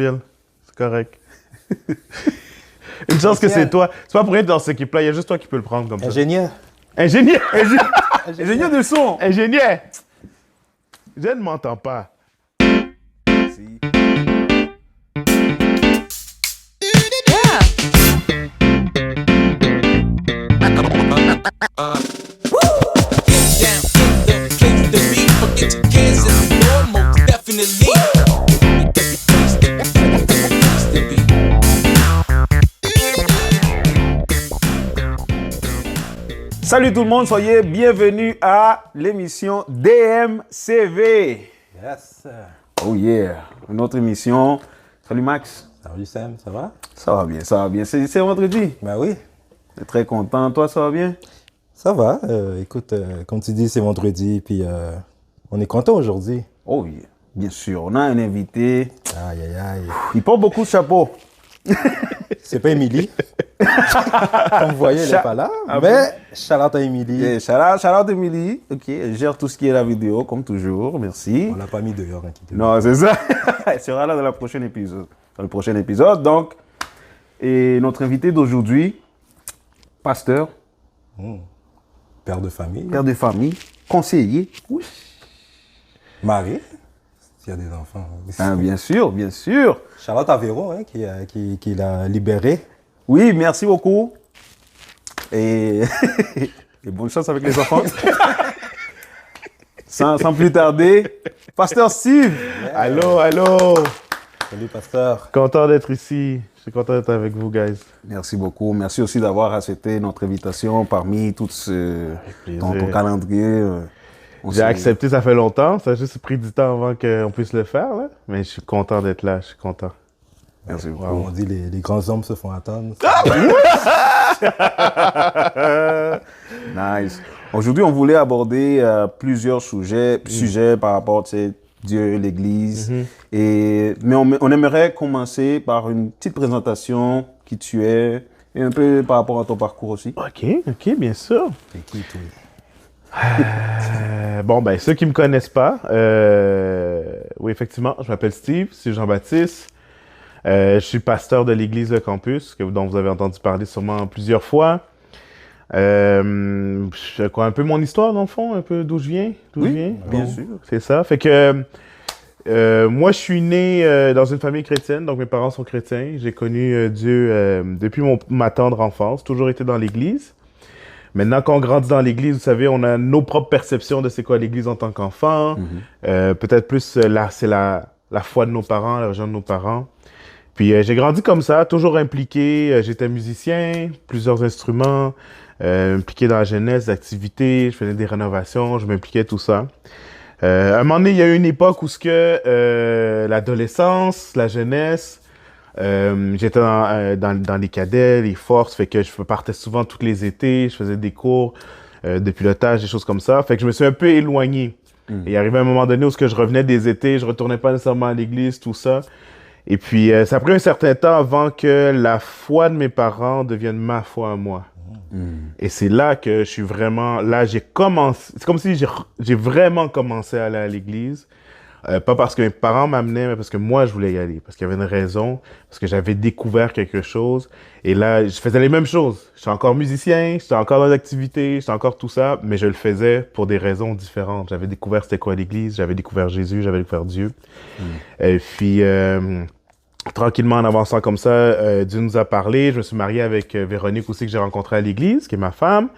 file. C'est correct. Une chance que c'est toi. C'est pas pour rien dans cette équipe-là, il y a juste toi qui peux le prendre comme ça. Ingénieur. Ingénieur! Ingénieur de son. Ingénieur! Je ne m'entends pas. Si. Salut tout le monde, soyez bienvenus à l'émission DMCV. Yes. Oh yeah, une autre émission. Salut Max. Salut Sam, ça va? Ça va bien, ça va bien. C'est vendredi. Ben oui. Je suis très content. Toi, ça va bien? Ça va. Écoute, comme tu dis, c'est vendredi, puis on est content aujourd'hui. Oh yeah, bien sûr. On a un invité. Aïe, aïe, aïe. Il porte beaucoup de chapeaux. C'est pas Émilie. Comme vous voyez, elle n'est pas là. Mais shout-out à Émilie. Yeah, shout-out Emily. OK, elle gère tout ce qui est la vidéo, comme toujours. Merci. On l'a pas mis dehors, inquiétez-vous. Non, c'est ça. Elle sera là dans le prochain épisode. Donc, et notre invité d'aujourd'hui, pasteur, Père de famille. père de famille, conseiller. Oui. Mari. S'il y a des enfants. Ah, bien sûr, bien sûr. Shout-out à Véro, hein, qui l'a libéré. Oui, merci beaucoup. Et, et bonne chance avec les enfants. sans plus tarder, pasteur Steve. Yeah. Allô. Salut, pasteur. Content d'être ici. Je suis content d'être avec vous, guys. Merci beaucoup. Merci aussi d'avoir accepté notre invitation parmi tout ton calendrier. J'ai accepté, ça fait longtemps. Ça a juste pris du temps avant qu'on puisse le faire, là. Mais je suis content d'être là. Je suis content. Merci beaucoup. Comme on dit, les grands hommes se font attendre. Nice. Aujourd'hui, on voulait aborder plusieurs sujets par rapport à Dieu, l'Église. Mais on aimerait commencer par une petite présentation qui tu es et un peu par rapport à ton parcours aussi. OK, bien sûr. C'est qui, toi? Bon, ben, ceux qui me connaissent pas, oui, effectivement, je m'appelle Steve, c'est Jean-Baptiste. Je suis pasteur de l'église Le Campus, dont vous avez entendu parler sûrement plusieurs fois. Je crois un peu mon histoire, dans le fond, un peu d'où je viens. Bien sûr. C'est ça. Fait que moi, je suis né dans une famille chrétienne, donc mes parents sont chrétiens. J'ai connu Dieu depuis ma tendre enfance, toujours été dans l'église. Maintenant qu'on grandit dans l'église, vous savez, on a nos propres perceptions de c'est quoi l'église en tant qu'enfant. Peut-être plus, c'est la foi de nos parents, la religion de nos parents. Puis j'ai grandi comme ça, toujours impliqué. J'étais musicien, plusieurs instruments, impliqué dans la jeunesse, des activités, je faisais des rénovations, je m'impliquais, tout ça. À un moment donné, il y a eu une époque où l'adolescence, la jeunesse, j'étais dans les cadets, les forces, fait que je partais souvent tous les étés, je faisais des cours de pilotage, des choses comme ça. Fait que je me suis un peu éloigné. Et il arrivé un moment donné où je revenais des étés, je retournais pas nécessairement à l'église, tout ça. Et puis, ça a pris un certain temps avant que la foi de mes parents devienne ma foi à moi. Et c'est là que je suis vraiment... Là, j'ai commencé... C'est comme si j'ai vraiment commencé à aller à l'église. Pas parce que mes parents m'amenaient, mais parce que moi, je voulais y aller. Parce qu'il y avait une raison, parce que j'avais découvert quelque chose. Et là, je faisais les mêmes choses. J'étais encore musicien, j'étais encore dans l'activité, j'étais encore tout ça, mais je le faisais pour des raisons différentes. J'avais découvert c'était quoi l'église, j'avais découvert Jésus, j'avais découvert Dieu. Et puis, tranquillement, en avançant comme ça, Dieu nous a parlé. Je me suis marié avec Véronique aussi, que j'ai rencontrée à l'église, qui est ma femme.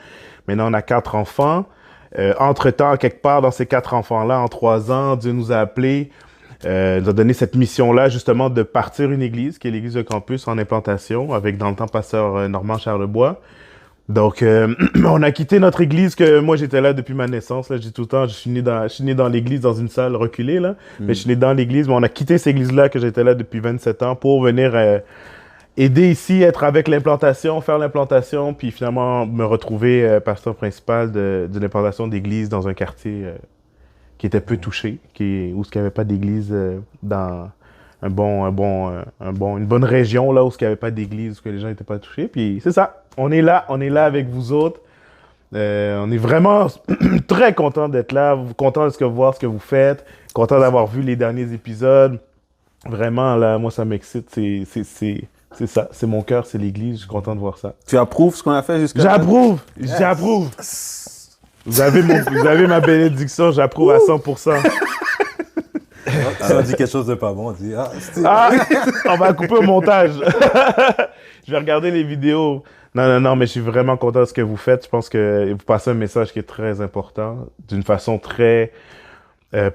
Maintenant, on a 4 enfants. Entre-temps, quelque part dans ces 4 enfants-là, en 3 ans, Dieu nous a appelés, nous a donné cette mission-là, justement, de partir une église, qui est l'église de campus en implantation, avec dans le temps pasteur Normand Charlebois. Donc, on a quitté notre église, que moi j'étais là depuis ma naissance. Là, je dis tout le temps, je suis né dans l'église, dans une salle reculée, là. Mais je suis né dans l'église, mais on a quitté cette église-là, que j'étais là depuis 27 ans, pour venir aider ici, être avec l'implantation, faire l'implantation, puis finalement me retrouver pasteur principal de l'implantation d'église dans un quartier qui était peu touché, où il n'y avait pas d'église dans une bonne région, là, où il n'y avait pas d'église, où les gens n'étaient pas touchés. Puis c'est ça, on est là avec vous autres. On est vraiment très content d'être là, content de voir ce que vous faites, content d'avoir vu les derniers épisodes. Vraiment, là, moi, ça m'excite. C'est ça. C'est mon cœur, c'est l'Église. Je suis content de voir ça. Tu approuves ce qu'on a fait jusqu'à J'approuve! J'approuve! Vous avez ma bénédiction, j'approuve à 100%. Si on dit quelque chose de pas bon, on dit On va couper au montage. Je vais regarder les vidéos. Non, mais je suis vraiment content de ce que vous faites. Je pense que vous passez un message qui est très important, d'une façon très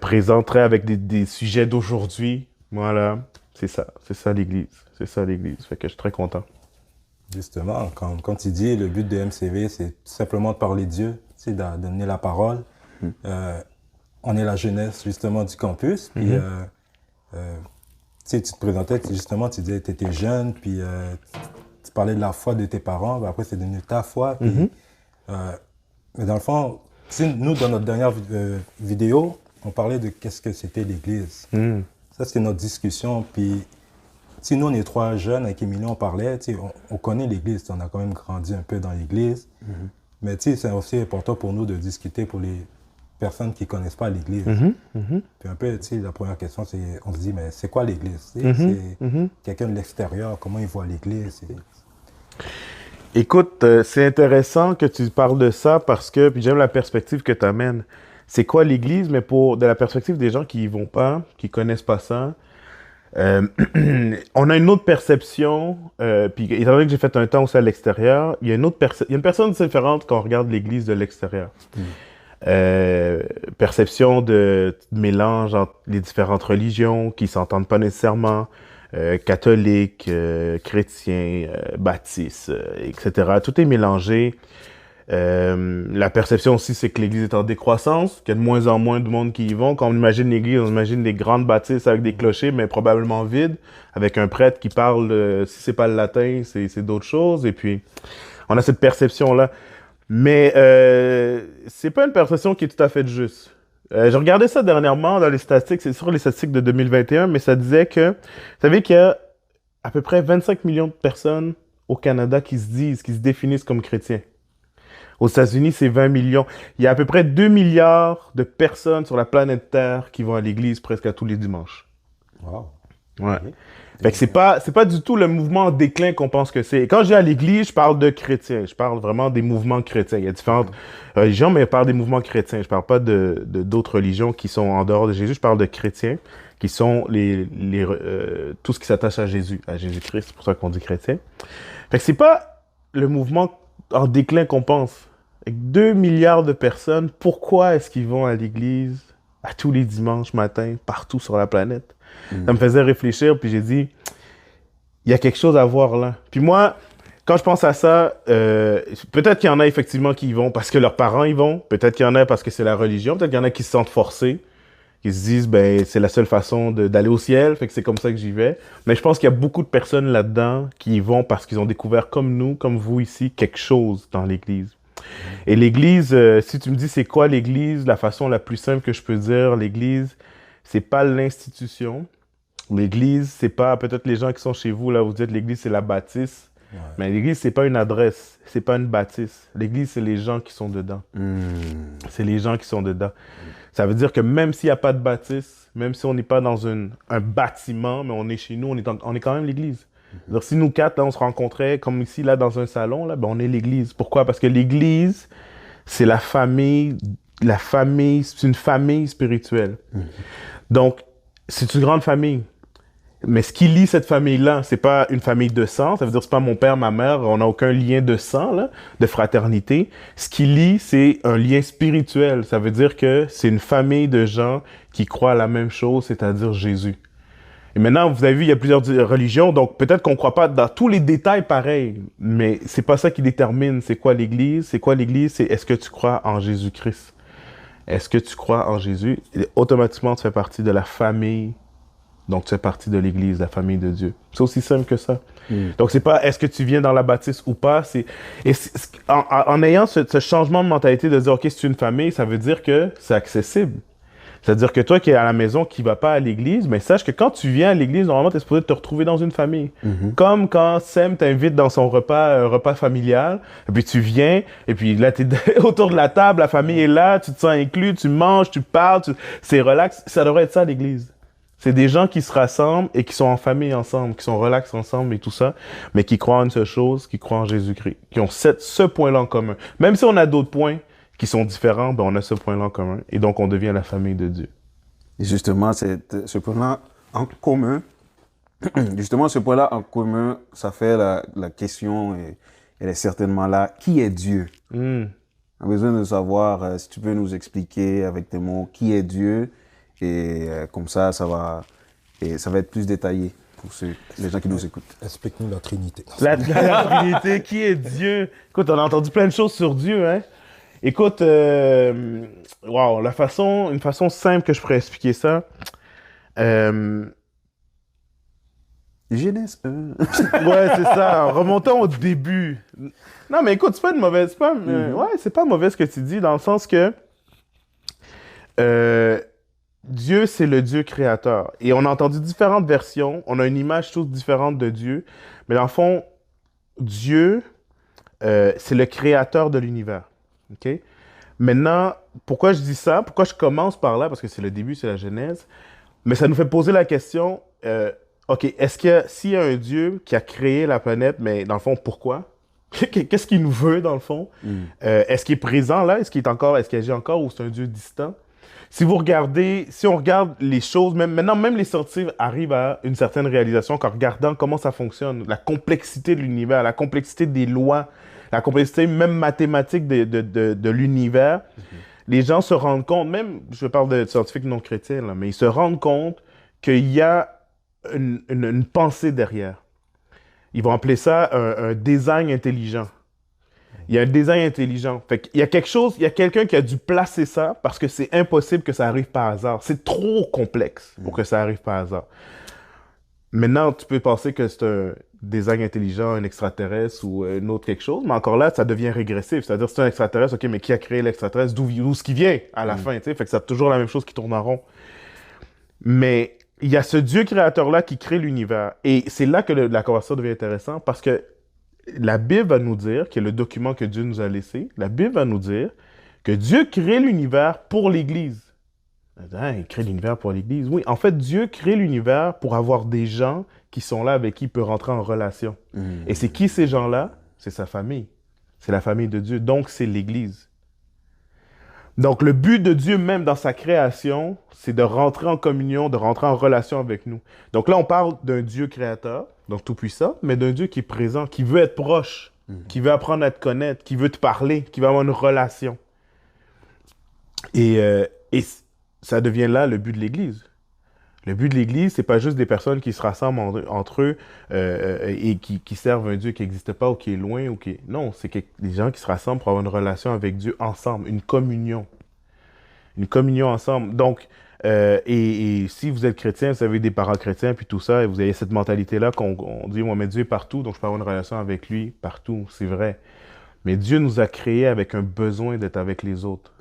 présente, très avec des sujets d'aujourd'hui. Voilà, c'est ça l'Église. C'est ça l'Église. Fait que je suis très content. Justement, comme tu dis, le but de MCV, c'est tout simplement de parler de Dieu, de donner la parole. On est la jeunesse, justement, du campus. Puis, tu te présentais, justement, tu disais que tu étais jeune, puis tu parlais de la foi de tes parents, puis après, c'est devenu ta foi. Puis, mais dans le fond, nous, dans notre dernière vidéo, on parlait de qu'est-ce que c'était l'Église. Ça, c'était notre discussion. Puis, nous, on est 3 jeunes, avec Émilie, on parlait, on connaît l'Église, on a quand même grandi un peu dans l'Église. Mais c'est aussi important pour nous de discuter pour les personnes qui ne connaissent pas l'Église. Puis un peu, la première question, c'est, on se dit, mais c'est quoi l'Église? C'est quelqu'un de l'extérieur, comment il voit l'Église? Écoute, c'est intéressant que tu parles de ça parce que, puis j'aime la perspective que tu amènes. C'est quoi l'Église, mais de la perspective des gens qui y vont pas, qui connaissent pas ça. On a une autre perception, puis étant donné que j'ai fait un temps aussi à l'extérieur, il y a une personne différente quand on regarde l'Église de l'extérieur. Perception de mélange entre les différentes religions qui s'entendent pas nécessairement, catholiques, chrétiens, baptistes, etc. Tout est mélangé. La perception aussi, c'est que l'Église est en décroissance, qu'il y a de moins en moins de monde qui y vont. Quand on imagine l'Église, on imagine des grandes bâtisses avec des clochers, mais probablement vides, avec un prêtre qui parle, si c'est pas le latin, c'est d'autres choses. Et puis, on a cette perception-là. Mais c'est pas une perception qui est tout à fait juste. J'ai regardé ça dernièrement dans les statistiques, c'est sur les statistiques de 2021, mais ça disait que, vous savez qu'il y a à peu près 25 millions de personnes au Canada qui se définissent comme chrétiens. Aux États-Unis, c'est 20 millions. Il y a à peu près 2 milliards de personnes sur la planète Terre qui vont à l'église presque à tous les dimanches. Wow. Ouais. Fait que c'est pas du tout le mouvement en déclin qu'on pense que c'est. Et quand je dis à l'église, je parle de chrétiens. Je parle vraiment des mouvements chrétiens. Il y a différentes religions, mais je parle des mouvements chrétiens. Je parle pas d'autres religions qui sont en dehors de Jésus. Je parle de chrétiens qui sont tout ce qui s'attache à Jésus-Christ. C'est pour ça qu'on dit chrétien. Fait que c'est pas le mouvement en déclin qu'on pense. Avec 2 milliards de personnes, pourquoi est-ce qu'ils vont à l'église à tous les dimanches matins, partout sur la planète? Ça me faisait réfléchir, puis j'ai dit, il y a quelque chose à voir là. Puis moi, quand je pense à ça, peut-être qu'il y en a effectivement qui y vont parce que leurs parents y vont, peut-être qu'il y en a parce que c'est la religion, peut-être qu'il y en a qui se sentent forcés, qui se disent, ben c'est la seule façon d'aller au ciel, fait que c'est comme ça que j'y vais. Mais je pense qu'il y a beaucoup de personnes là-dedans qui y vont parce qu'ils ont découvert, comme nous, comme vous ici, quelque chose dans l'Église. Et l'Église, si tu me dis c'est quoi l'Église, la façon la plus simple que je peux dire, l'Église, c'est pas l'institution. L'Église, c'est pas, peut-être les gens qui sont chez vous, là, vous dites l'Église, c'est la bâtisse. Ouais. Mais l'Église, c'est pas une adresse, c'est pas une bâtisse. L'Église, c'est les gens qui sont dedans. C'est les gens qui sont dedans. Ça veut dire que même s'il n'y a pas de bâtisse, même si on n'est pas dans un bâtiment, mais on est chez nous, on est quand même l'Église. Alors, si nous 4, là, on se rencontrait, comme ici, là, dans un salon, là, ben, on est l'Église. Pourquoi? Parce que l'Église, c'est la famille, c'est une famille spirituelle. Donc, c'est une grande famille. Mais ce qui lie cette famille-là, c'est pas une famille de sang, ça veut dire c'est pas mon père, ma mère, on n'a aucun lien de sang, là, de fraternité. Ce qui lie, c'est un lien spirituel. Ça veut dire que c'est une famille de gens qui croient à la même chose, c'est-à-dire Jésus. Et maintenant, vous avez vu, il y a plusieurs religions, donc peut-être qu'on ne croit pas dans tous les détails pareils, mais c'est pas ça qui détermine c'est quoi l'Église. C'est quoi l'Église? C'est est-ce que tu crois en Jésus-Christ? Est-ce que tu crois en Jésus? Et automatiquement, tu fais partie de la famille. Donc, tu fais partie de l'Église, la famille de Dieu. C'est aussi simple que ça. Donc, c'est pas est-ce que tu viens dans la bâtisse ou pas. En ayant ce changement de mentalité de dire, OK, c'est une famille, ça veut dire que c'est accessible. C'est-à-dire que toi qui es à la maison, qui ne vas pas à l'église, mais sache que quand tu viens à l'église, normalement, tu es supposé te retrouver dans une famille. Comme quand Sam t'invite dans son repas familial, et puis tu viens, et puis là, tu es autour de la table, la famille est là, tu te sens inclus, tu manges, tu parles, c'est relax. Ça devrait être ça, l'église. C'est des gens qui se rassemblent et qui sont en famille ensemble, qui sont relax ensemble et tout ça, mais qui croient en une seule chose, qui croient en Jésus-Christ, qui ont ce point-là en commun. Même si on a d'autres points qui sont différents, ben on a ce point-là en commun. Et donc, on devient la famille de Dieu. Et justement, ce point-là en commun, justement, ce point-là en commun, ça fait la question, et elle est certainement là, qui est Dieu? On a besoin de savoir, si tu peux nous expliquer avec tes mots, qui est Dieu, et comme ça va être plus détaillé pour les gens qui nous écoutent. Explique-nous la Trinité. La Trinité, qui est Dieu? Écoute, on a entendu plein de choses sur Dieu, hein? Écoute, wow, une façon simple que je pourrais expliquer ça. Genèse 1. Ouais, c'est ça. Remontons au début. Non, mais écoute, c'est pas mauvais ce que tu dis, dans le sens que Dieu, c'est le Dieu créateur. Et on a entendu différentes versions. On a une image toute différente de Dieu. Mais dans le fond, Dieu, c'est le créateur de l'univers. OK? Maintenant, pourquoi je dis ça? Pourquoi je commence par là? Parce que c'est le début, c'est la Genèse. Mais ça nous fait poser la question, OK, s'il y a un Dieu qui a créé la planète, mais dans le fond, pourquoi? Qu'est-ce qu'il nous veut, dans le fond? Est-ce qu'il est présent là? Est-ce qu'il agit encore ou c'est un Dieu distant? Si on regarde les choses, même les scientifiques arrivent à une certaine réalisation qu'en regardant comment ça fonctionne, la complexité de l'univers, la complexité des lois, la complexité même mathématique de l'univers, les gens se rendent compte, même, je parle de scientifiques non chrétiens, là, mais ils se rendent compte qu'il y a une pensée derrière. Ils vont appeler ça un design intelligent. Il y a un design intelligent. Fait qu'il y a il y a quelqu'un qui a dû placer ça parce que c'est impossible que ça arrive par hasard. C'est trop complexe pour que ça arrive par hasard. Maintenant, tu peux penser que c'est un design intelligent, un extraterrestre ou un autre quelque chose, mais encore là, ça devient régressif. C'est-à-dire, c'est un extraterrestre, OK, mais qui a créé l'extraterrestre? D'où ce qui vient à la fin, tu sais? Fait que c'est toujours la même chose qui tourne en rond. Mais il y a ce Dieu créateur-là qui crée l'univers. Et c'est là que la conversation devient intéressante parce que la Bible va nous dire, qui est le document que Dieu nous a laissé, la Bible va nous dire que Dieu crée l'univers pour l'Église. Il crée l'univers pour l'Église. Oui, en fait, Dieu crée l'univers pour avoir des gens qui sont là avec qui il peut rentrer en relation. Et c'est qui ces gens-là? C'est sa famille. C'est la famille de Dieu. Donc, c'est l'Église. Donc, le but de Dieu, même dans sa création, c'est de rentrer en communion, de rentrer en relation avec nous. Donc là, on parle d'un Dieu créateur, donc tout-puissant, mais d'un Dieu qui est présent, qui veut être proche, qui veut apprendre à te connaître, qui veut te parler, qui veut avoir une relation. Et ça devient là le but de l'Église. Le but de l'Église, c'est pas juste des personnes qui se rassemblent entre eux et qui servent un Dieu qui n'existe pas ou qui est loin. Non, c'est des gens qui se rassemblent pour avoir une relation avec Dieu ensemble, une communion. Une communion ensemble. Donc, et si vous êtes chrétien, vous avez des parents chrétiens, puis tout ça, et vous avez cette mentalité-là qu'on dit, moi, mais Dieu est partout, donc je peux avoir une relation avec lui partout, c'est vrai. Mais Dieu nous a créés avec un besoin d'être avec les autres.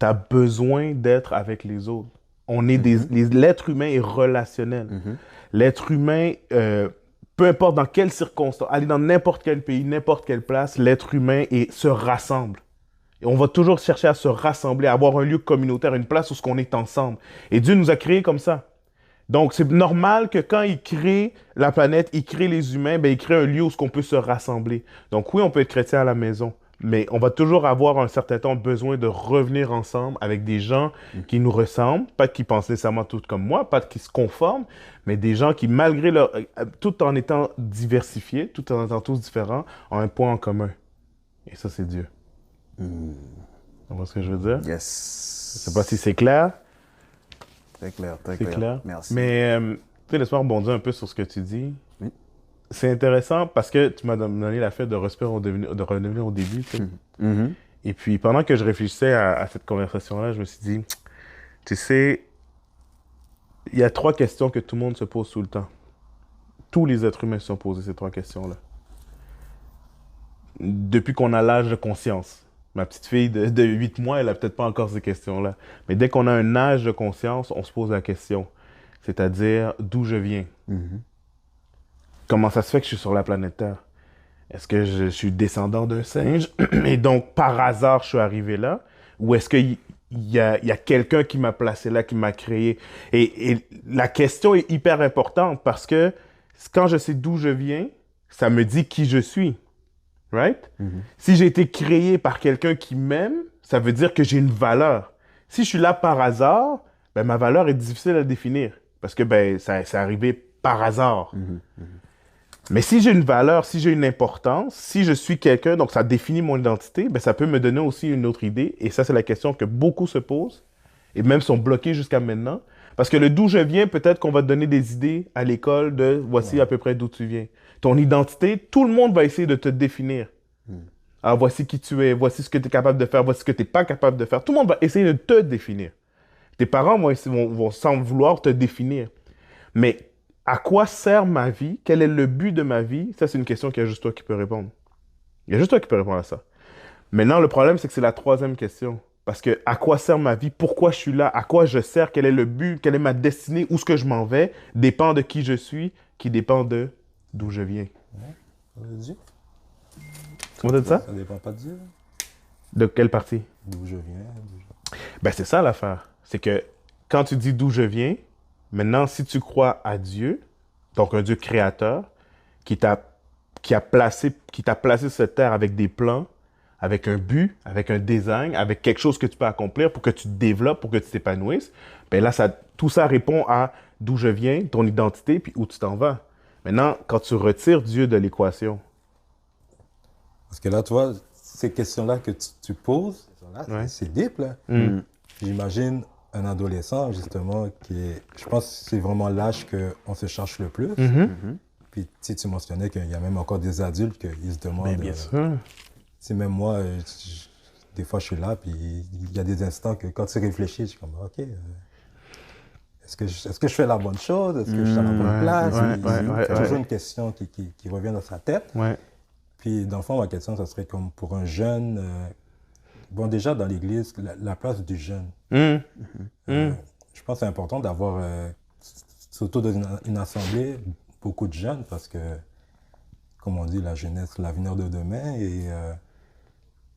Tu as besoin d'être avec les autres. L'être humain est relationnel. L'être humain, peu importe dans quelles circonstances, aller dans n'importe quel pays, n'importe quelle place, l'être humain se rassemble. Et on va toujours chercher à se rassembler, à avoir un lieu communautaire, une place où on est ensemble. Et Dieu nous a créés comme ça. Donc, c'est normal que quand il crée la planète, il crée les humains, il crée un lieu où on peut se rassembler. Donc oui, on peut être chrétien à la maison, mais on va toujours avoir un certain temps besoin de revenir ensemble avec des gens qui nous ressemblent, pas qui pensent nécessairement tous comme moi, pas qui se conforment, mais des gens qui, malgré tout en étant diversifiés, tout en étant tous différents, ont un point en commun. Et ça, c'est Dieu. Tu vois ce que je veux dire? Yes. Je sais pas si c'est clair. Très clair, très C'est clair. Merci. Mais, tu sais, laisse-moi rebondir un peu sur ce que tu dis. Oui. C'est intéressant parce que tu m'as donné la fête de redevenir au début. Tu sais. Et puis, pendant que je réfléchissais à cette conversation-là, je me suis dit, tu sais, il y a 3 questions que tout le monde se pose tout le temps. Tous les êtres humains se sont posés ces 3 questions-là. Depuis qu'on a l'âge de conscience. Ma petite fille de 8 mois, elle n'a peut-être pas encore ces questions-là. Mais dès qu'on a un âge de conscience, on se pose la question. C'est-à-dire, d'où je viens? Comment ça se fait que je suis sur la planète Terre? Est-ce que je suis descendant d'un singe et donc, par hasard, je suis arrivé là? Ou est-ce qu'il il y a quelqu'un qui m'a placé là, qui m'a créé. Et la question est hyper importante parce que quand je sais d'où je viens, ça me dit qui je suis. Right? Si j'ai été créé par quelqu'un qui m'aime, ça veut dire que j'ai une valeur. Si je suis là par hasard, ben, ma valeur est difficile à définir parce que ben, ça c'est arrivé par hasard. Mais si j'ai une valeur, si j'ai une importance, si je suis quelqu'un, donc ça définit mon identité, ben ça peut me donner aussi une autre idée. Et ça, c'est la question que beaucoup se posent et même sont bloqués jusqu'à maintenant. Parce que le d'où je viens, peut-être qu'on va te donner des idées à l'école de voici à peu près d'où tu viens. Ton identité, tout le monde va essayer de te définir. Ah, voici qui tu es, voici ce que tu es capable de faire, voici ce que tu n'es pas capable de faire. Tout le monde va essayer de te définir. Tes parents vont sans vouloir te définir. Mais à quoi sert ma vie? Quel est le but de ma vie? Ça, c'est une question qu'il y a juste toi qui peux répondre. Il y a juste toi qui peux répondre à ça. Maintenant, le problème, c'est que c'est la troisième question. Parce que à quoi sert ma vie? Pourquoi je suis là? À quoi je sers? Quel est le but? Quelle est ma destinée? Où est-ce que je m'en vais? Dépend de qui je suis, qui dépend de d'où je viens. Dieu. Tu m'entends ça? Ça dépend pas de Dieu. De quelle partie? D'où je viens. Ben, c'est ça l'affaire. C'est que quand tu dis d'où je viens, maintenant, si tu crois à Dieu, donc un Dieu créateur, qui t'a placé sur cette terre avec des plans, avec un but, avec un design, avec quelque chose que tu peux accomplir pour que tu te développes, pour que tu t'épanouisses, ben là, tout ça répond à d'où je viens, ton identité, puis où tu t'en vas. Maintenant, quand tu retires Dieu de l'équation. Parce que là, tu vois, ces questions-là que tu poses, Ouais. c'est deep, là. J'imagine un adolescent, justement, je pense que c'est vraiment l'âge qu'on se cherche le plus. Puis, tu mentionnais qu'il y a même encore des adultes qui se demandent... Ben, bien sûr. Même moi, des fois, je suis là, puis il y a des instants que quand tu réfléchis, je suis comme, OK, est-ce que je fais la bonne chose? Est-ce que je suis à la bonne place? Il y a toujours une question qui revient dans sa tête. Ouais. Puis, dans le fond, ma question, ça serait comme pour un jeune... bon, déjà, dans l'Église, la place du jeune. Je pense que c'est important d'avoir, surtout dans une assemblée, beaucoup de jeunes, parce que, comme on dit, la jeunesse, l'avenir de demain.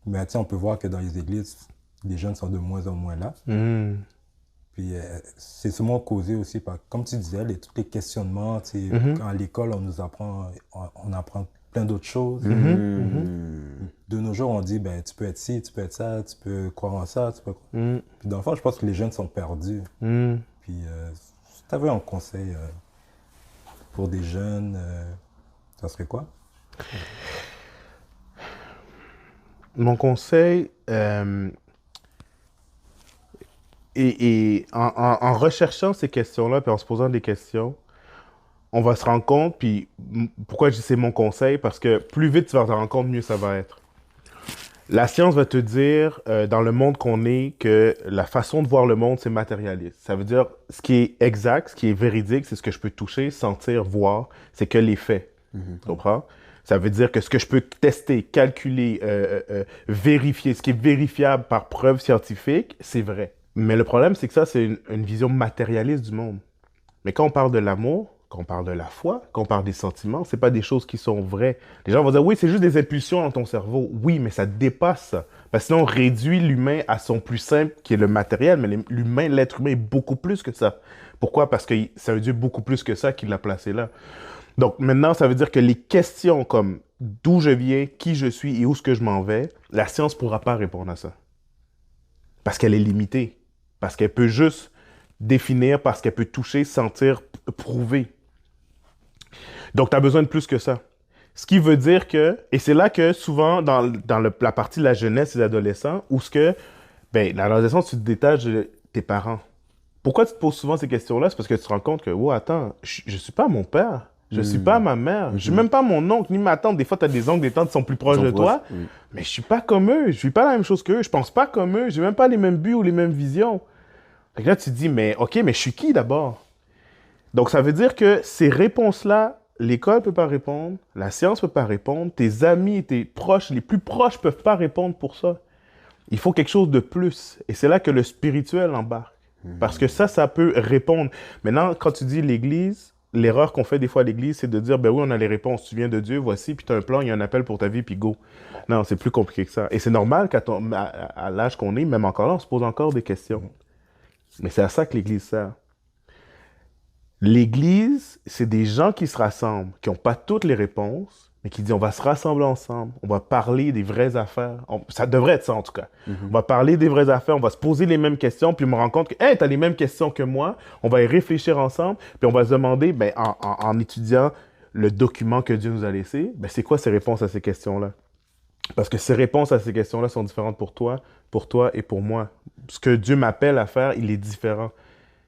Mais on peut voir que dans les églises, les jeunes sont de moins en moins là. Puis c'est souvent causé aussi par, comme tu disais, tous les questionnements. À l'école, on apprend plein d'autres choses. De nos jours, on dit, ben, tu peux être ci, tu peux être ça, tu peux croire en ça. Puis dans le fond, je pense que les jeunes sont perdus. Puis si tu avais un conseil pour des jeunes, ça serait quoi? Mon conseil, et en recherchant ces questions-là, puis en se posant des questions, on va se rendre compte, puis pourquoi je dis c'est mon conseil, parce que plus vite tu vas te rendre compte, mieux ça va être. La science va te dire, dans le monde qu'on est, que la façon de voir le monde, c'est matérialiste. Ça veut dire, ce qui est exact, ce qui est véridique, c'est ce que je peux toucher, sentir, voir, c'est que les faits. Tu comprends? Ça veut dire que ce que je peux tester, calculer, vérifier, ce qui est vérifiable par preuve scientifique, c'est vrai. Mais le problème, c'est que ça, c'est une vision matérialiste du monde. Mais quand on parle de l'amour, quand on parle de la foi, quand on parle des sentiments, c'est pas des choses qui sont vraies. Les gens vont dire, oui, c'est juste des impulsions dans ton cerveau. Oui, mais ça dépasse ça. Parce que sinon, on réduit l'humain à son plus simple, qui est le matériel, mais l'humain, l'être humain est beaucoup plus que ça. Pourquoi? Parce que c'est un Dieu beaucoup plus que ça qui l'a placé là. Donc maintenant, ça veut dire que les questions comme d'où je viens, qui je suis et où est-ce que je m'en vais, la science ne pourra pas répondre à ça. Parce qu'elle est limitée. Parce qu'elle peut juste définir, parce qu'elle peut toucher, sentir, prouver. Donc, tu as besoin de plus que ça. Ce qui veut dire que, et c'est là que souvent, dans la partie de la jeunesse et des adolescents, où ce que, ben, dans l'adolescence, tu te détaches de tes parents. Pourquoi tu te poses souvent ces questions-là? C'est parce que tu te rends compte que, oh, attends, je suis pas mon père. Je suis pas ma mère. Je suis même pas mon oncle, ni ma tante. Des fois, tu as des oncles, des tantes qui sont plus proches de toi. Mais je suis pas comme eux. Je suis pas la même chose qu'eux. Je pense pas comme eux. J'ai même pas les mêmes buts ou les mêmes visions. Fait que là, tu te dis, mais OK, mais je suis qui d'abord? Donc, ça veut dire que ces réponses-là, l'école peut pas répondre, la science peut pas répondre, tes amis, tes proches, les plus proches peuvent pas répondre pour ça. Il faut quelque chose de plus. Et c'est là que le spirituel embarque. Parce que ça peut répondre. Maintenant, quand tu dis l'Église, l'erreur qu'on fait des fois à l'église, c'est de dire, ben oui, on a les réponses, tu viens de Dieu, voici, puis tu as un plan, il y a un appel pour ta vie, puis go. Non, c'est plus compliqué que ça. Et c'est normal à l'âge qu'on est, même encore là, on se pose encore des questions. Mais c'est à ça que l'église sert. L'église, c'est des gens qui se rassemblent, qui n'ont pas toutes les réponses, mais qui disent, on va se rassembler ensemble, on va parler des vraies affaires. Ça devrait être ça, en tout cas. On va parler des vraies affaires, on va se poser les mêmes questions, puis on me rend compte que, hey, t'as les mêmes questions que moi, on va y réfléchir ensemble, puis on va se demander, ben, en étudiant le document que Dieu nous a laissé, ben, c'est quoi ces réponses à ces questions-là? Parce que ces réponses à ces questions-là sont différentes pour toi et pour moi. Ce que Dieu m'appelle à faire, il est différent.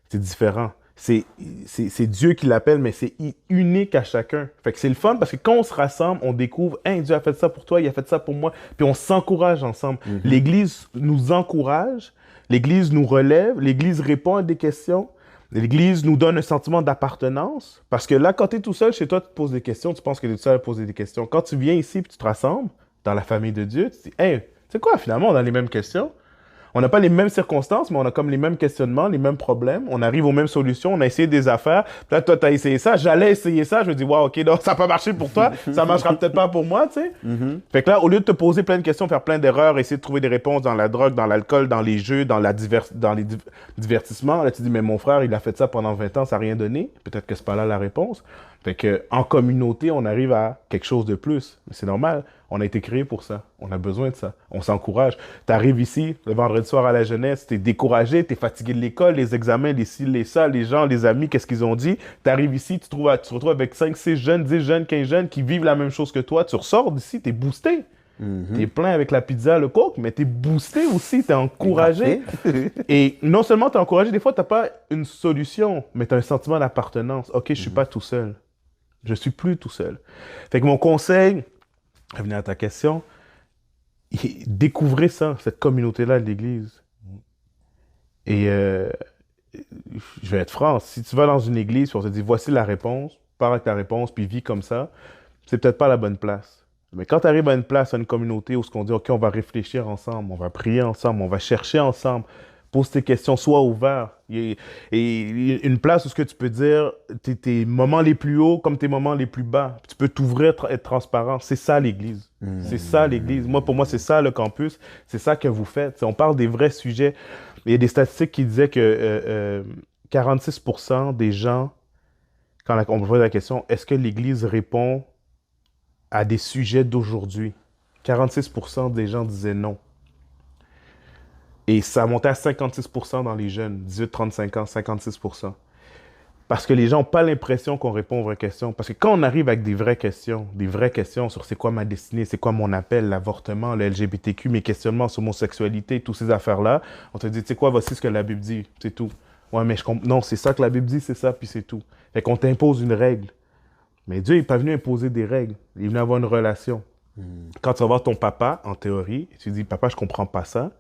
C'est différent. C'est Dieu qui l'appelle, mais c'est unique à chacun. Fait que c'est le fun parce que quand on se rassemble, on découvre, hein, Dieu a fait ça pour toi, il a fait ça pour moi, puis on s'encourage ensemble. L'Église nous encourage, l'Église nous relève, l'Église répond à des questions, l'Église nous donne un sentiment d'appartenance. Parce que là, quand tu es tout seul chez toi, tu te poses des questions, tu penses que tu es tout seul à poser des questions. Quand tu viens ici et tu te rassembles dans la famille de Dieu, tu te dis, hey, tu sais quoi, finalement, on a les mêmes questions. On n'a pas les mêmes circonstances, mais on a comme les mêmes questionnements, les mêmes problèmes. On arrive aux mêmes solutions. On a essayé des affaires. Puis là, toi, tu as essayé ça. J'allais essayer ça. Je me dis, wow, OK, non, ça n'a pas marché pour toi. Ça ne marchera peut-être pas pour moi, tu sais. Fait que là, au lieu de te poser plein de questions, faire plein d'erreurs, essayer de trouver des réponses dans la drogue, dans l'alcool, dans les jeux, dans les divertissements, là, tu dis, mais mon frère, il a fait ça pendant 20 ans, ça n'a rien donné. Peut-être que c'est pas là la réponse. Fait que, en communauté, on arrive à quelque chose de plus. Mais c'est normal. On a été créé pour ça. On a besoin de ça. On s'encourage. Tu arrives ici, le vendredi soir à la jeunesse, tu es découragé, tu es fatigué de l'école, les examens, les ci, les ça, les gens, les amis, qu'est-ce qu'ils ont dit. Tu arrives ici, tu te retrouves avec 5, 6 jeunes, 10 jeunes, 15 jeunes qui vivent la même chose que toi. Tu ressors d'ici, tu es boosté. Tu es plein avec la pizza, le coke, mais tu es boosté aussi, tu es encouragé. Et non seulement tu es encouragé, des fois, tu n'as pas une solution, mais tu as un sentiment d'appartenance. OK, je suis pas tout seul. Je suis plus tout seul. Fait que mon conseil, revenir à ta question, découvrez ça, cette communauté-là de l'Église. Et je vais être franc, si tu vas dans une église et on te dit voici la réponse, pars avec la réponse, puis vis comme ça, c'est peut-être pas la bonne place. Mais quand tu arrives à une place, à une communauté où on dit OK, on va réfléchir ensemble, on va prier ensemble, on va chercher ensemble, pose tes questions, sois ouvert. Et une place où ce que tu peux dire tes moments les plus hauts comme tes moments les plus bas. Tu peux t'ouvrir, être transparent. C'est ça l'Église. C'est ça l'Église. Pour moi, c'est ça le campus. C'est ça que vous faites. On parle des vrais sujets. Il y a des statistiques qui disaient que 46% des gens, quand on me pose la question, est-ce que l'Église répond à des sujets d'aujourd'hui? 46% des gens disaient non. Et ça a monté à 56% dans les jeunes, 18-35 ans, 56%. Parce que les gens n'ont pas l'impression qu'on répond aux vraies questions. Parce que quand on arrive avec des vraies questions sur c'est quoi ma destinée, c'est quoi mon appel, l'avortement, le LGBTQ, mes questionnements sur homosexualité, toutes ces affaires-là, on te dit, tu sais quoi, voici ce que la Bible dit, c'est tout. Ouais, mais non, c'est ça que la Bible dit, c'est ça, puis c'est tout. Fait qu'on t'impose une règle. Mais Dieu n'est pas venu imposer des règles. Il est venu avoir une relation. Quand tu vas voir ton papa, en théorie, et tu dis, papa, je comprends pas ça,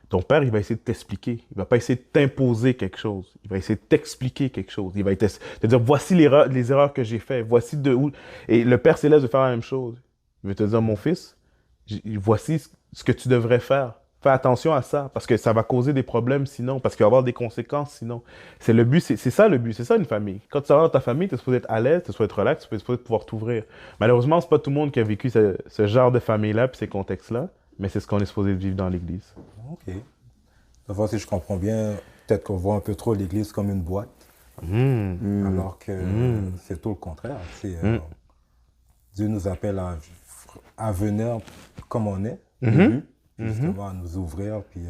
ton père, il va essayer de t'expliquer. Il va pas essayer de t'imposer quelque chose. Il va essayer de t'expliquer quelque chose. Il va te dire, voici les erreurs que j'ai faites. Voici de où... Et le Père Céleste veut faire la même chose. Il veut te dire, mon fils, voici ce que tu devrais faire. Fais attention à ça, parce que ça va causer des problèmes sinon, parce qu'il va y avoir des conséquences sinon. C'est le but, c'est ça le but, c'est ça une famille. Quand tu vas dans ta famille, tu es supposé être à l'aise, tu es supposé être relax, tu es supposé pouvoir t'ouvrir. Malheureusement, c'est pas tout le monde qui a vécu ce genre de famille-là, puis ces contextes-là, mais c'est ce qu'on est supposé vivre dans l'Église. OK. D'abord, si je comprends bien, peut-être qu'on voit un peu trop l'Église comme une boîte, alors que c'est tout le contraire. Dieu nous appelle à venir comme on est, justement à nous ouvrir, puis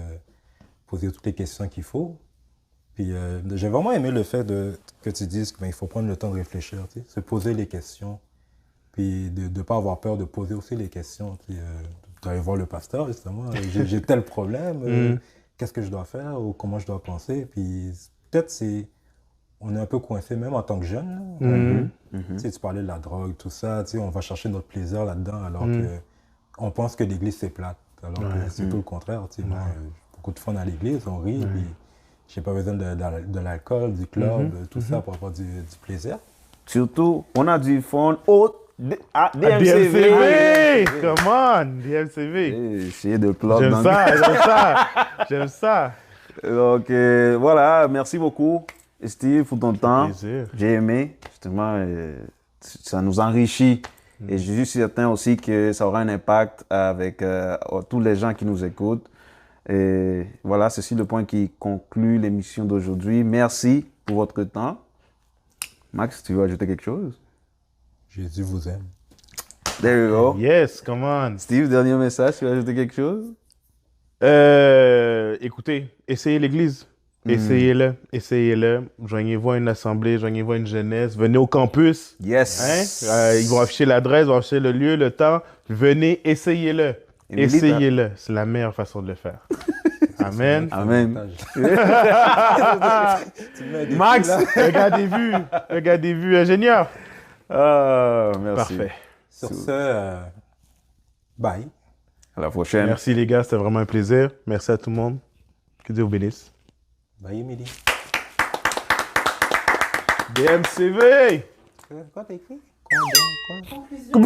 poser toutes les questions qu'il faut. Puis j'ai vraiment aimé le fait que tu dises qu'il faut prendre le temps de réfléchir, tu sais, se poser les questions, puis de ne pas avoir peur de poser aussi les questions. D'aller voir le pasteur, justement, j'ai tel problème, qu'est-ce que je dois faire ou comment je dois penser. Puis peut-être on est un peu coincé même en tant que jeune. Tu sais, tu parlais de la drogue, tout ça, tu sais, on va chercher notre plaisir là-dedans alors qu'on pense que l'église c'est plate. Alors que c'est tout le contraire. Tu sais, moi, beaucoup de fun à l'église, on rit, puis j'ai pas besoin de l'alcool, du club, tout ça pour avoir du plaisir. Surtout, on a du fun au DMCV. DMCV! Come on, DMCV. Essayez de plug. J'aime ça. Donc, voilà, merci beaucoup. Steve, pour ton temps. Plaisir. J'ai aimé, justement, ça nous enrichit. Et je suis certain aussi que ça aura un impact avec tous les gens qui nous écoutent. Et voilà, ceci le point qui conclut l'émission d'aujourd'hui. Merci pour votre temps. Max, tu veux ajouter quelque chose? Jésus vous aime. There you go. Yes, come on. Steve, dernier message, tu veux ajouter quelque chose? Écoutez, essayez l'église. Essayez-le, essayez-le. Joignez-vous à une assemblée, joignez-vous à une jeunesse. Venez au campus. Yes. Hein? Ils vont afficher l'adresse, ils vont afficher le lieu, le temps. Venez, essayez-le. Et Essayez-le. C'est la meilleure façon de le faire. Amen. Amen. Max, un gars des vues ingénieur. Ah, merci. Parfait. Sur ce, bye. À la prochaine. Merci les gars, c'était vraiment un plaisir. Merci à tout le monde. Que Dieu vous bénisse. Bye, Emily. DMCV! Quoi t'as écrit? Quoi?